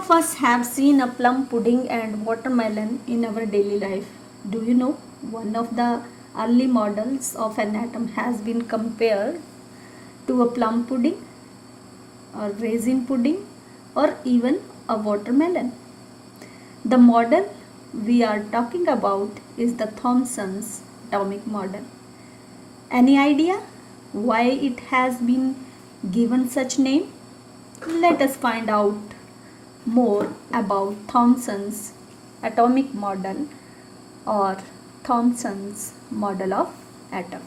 of us have seen a plum pudding and watermelon in our daily life. Do you know one of the early models of an atom has been compared to a plum pudding or raisin pudding or even a watermelon? The model we are talking about is the Thomson's atomic model. Any idea why it has been given such name? Let us find out more about Thomson's atomic model or Thomson's model of atom.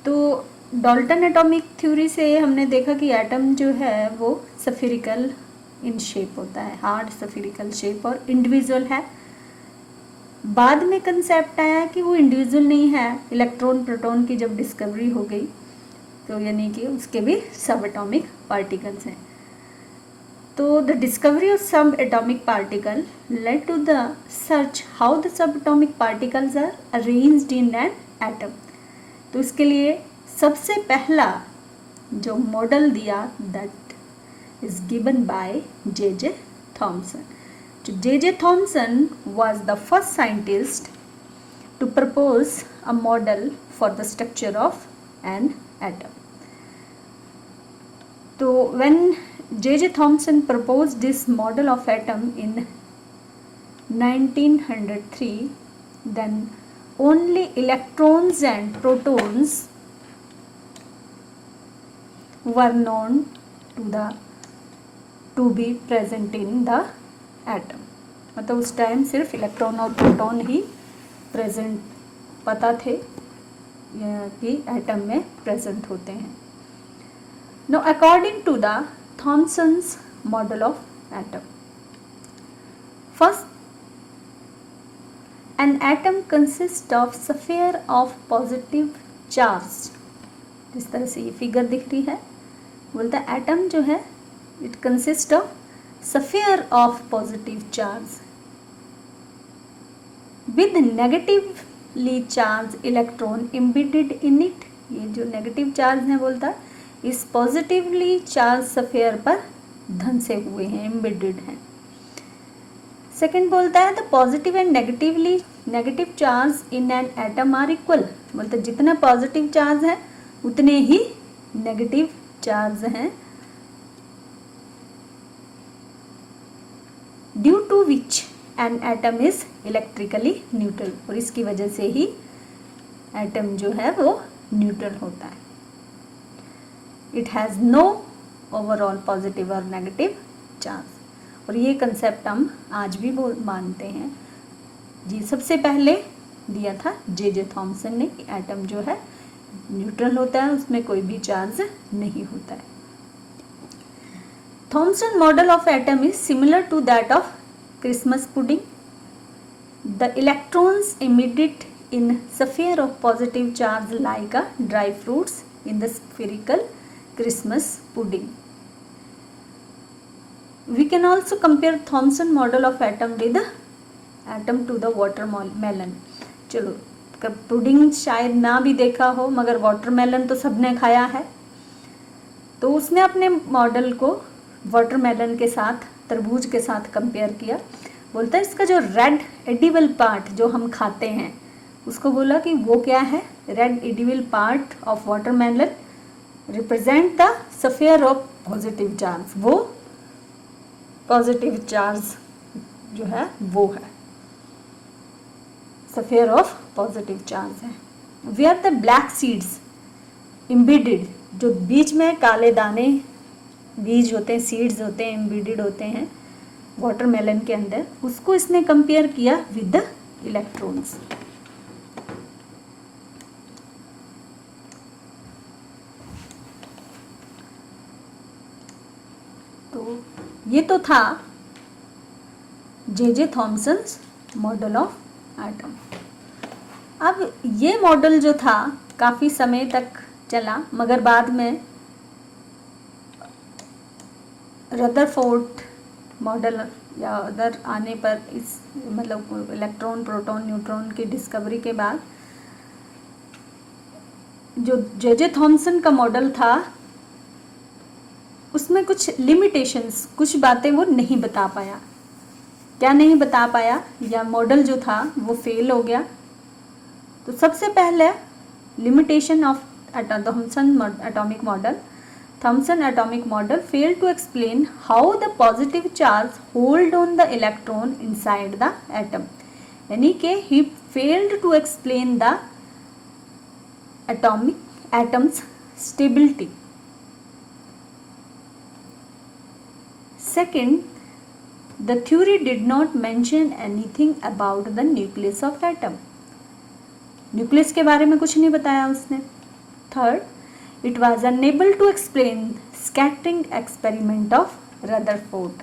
तो Dalton atomic theory से हमने देखा कि atom जो है वो सफिरिकल in shape होता है, हार्ड सफिरिकल शेप और इंडिविजुअल है. बाद में कंसेप्ट आया कि वो इंडिविजुअल नहीं है. इलेक्ट्रॉन प्रोटॉन की जब डिस्कवरी हो गई तो यानी कि उसके भी सब एटॉमिक पार्टिकल्स हैं. तो the discovery of sub atomic particle led to the search how the sub atomic particles are arranged in an atom. तो इसके लिए सबसे पहला जो मॉडल दिया that is given by J Thomson. J.J. Thomson was the first scientist to propose a model for the structure of an atom. So when J.J. Thomson proposed this model of atom in 1903, then only electrons and protons were known to be present in the atom. मतलब उस time सिर्फ electron और proton ही present पता थे कि atom में present होते हैं. No according to the Thomson's model of atom, first an atom consist of sphere of positive charge. जिस तरह से ये फिगर दिख रही है, बोलता है एटम जो है it consist of sphere of positive charge with negatively charged electron embedded in it. ये जो नेगेटिव चार्ज है बोलता है इस पॉजिटिवली चार्ज स्फीयर पर धन से हुए हैं, एम्बेडेड हैं. सेकेंड बोलता है the positive and negative charge in an atom are equal. बोलता है जितना पॉजिटिव चार्ज है उतने ही नेगेटिव चार्ज हैं. Due to which an atom is electrically neutral. और इसकी वजह से ही एटम जो है वो न्यूट्रल होता है. It has no overall positive और नेगेटिव चार्ज. और ये कंसेप्ट हम आज भी मानते हैं. जी सबसे पहले दिया था जे थॉमसन ने कि एटम जो है न्यूट्रल होता है, उसमें कोई भी चार्ज नहीं होता है. Thomson model of atom is similar to that of Christmas pudding. The electrons emitted in sphere of positive charge like a dry fruits in the spherical Christmas pudding. We can also compare Thomson model of atom with the atom to the watermelon. चलो pudding शायद ना भी देखा हो मगर watermelon तो सबने खाया है. तो उसने अपने मॉडल को वाटरमेलन के साथ, तरबूज के साथ कंपेयर किया. बोलता है इसका जो रेड एडिबल पार्ट जो हम खाते हैं उसको बोला कि वो क्या है. Red edible part of watermelon represent the sphere of positive charge. वो पॉजिटिव चार्ज जो है वो है, स्फीयर ऑफ पॉजिटिव चार्ज है. Where the black seeds embedded, जो बीच में काले दाने बीज होते हैं, सीड्स होते हैं, एम्बेडेड होते हैं वाटरमेलन के अंदर, उसको इसने कंपेयर किया विद द इलेक्ट्रॉन्स. तो ये तो था जे थॉमसन्स मॉडल ऑफ एटम. अब ये मॉडल जो था काफ़ी समय तक चला मगर बाद में रदरफोर्ड मॉडल या अदर आने पर इस मतलब इलेक्ट्रॉन प्रोटॉन न्यूट्रॉन की डिस्कवरी के बाद जो जे थॉमसन का मॉडल था उसमें कुछ लिमिटेशंस, कुछ बातें वो नहीं बता पाया। क्या नहीं बता पाया, या मॉडल जो था वो फेल हो गया। तो सबसे पहले limitation of Thomson atomic model failed to explain how the positive charge hold on the electron inside the atom, यानी कि he failed to explain the atom's stability. Second, the theory did not mention anything about the nucleus of atom. Nucleus के बारे में कुछ नहीं बताया उसने. Third, it was unable to explain scattering experiment of Rutherford.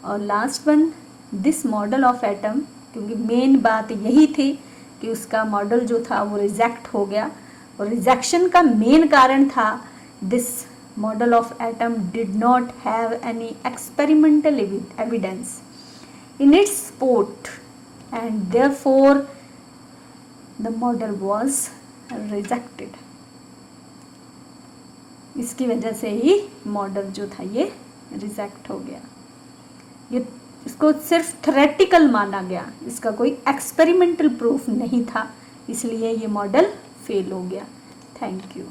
और last one, this model of atom, क्योंकि main बात यही थी कि उसका मॉडल जो था वो रिजेक्ट हो गया, और रिजेक्शन का मेन कारण था this model of atom did not have any experimental evidence in its support and therefore the model was rejected. इसकी वजह से ही मॉडल जो था ये रिजेक्ट हो गया. ये इसको सिर्फ थ्योरेटिकल माना गया, इसका कोई एक्सपेरिमेंटल प्रूफ नहीं था, इसलिए ये मॉडल फेल हो गया. Thank you.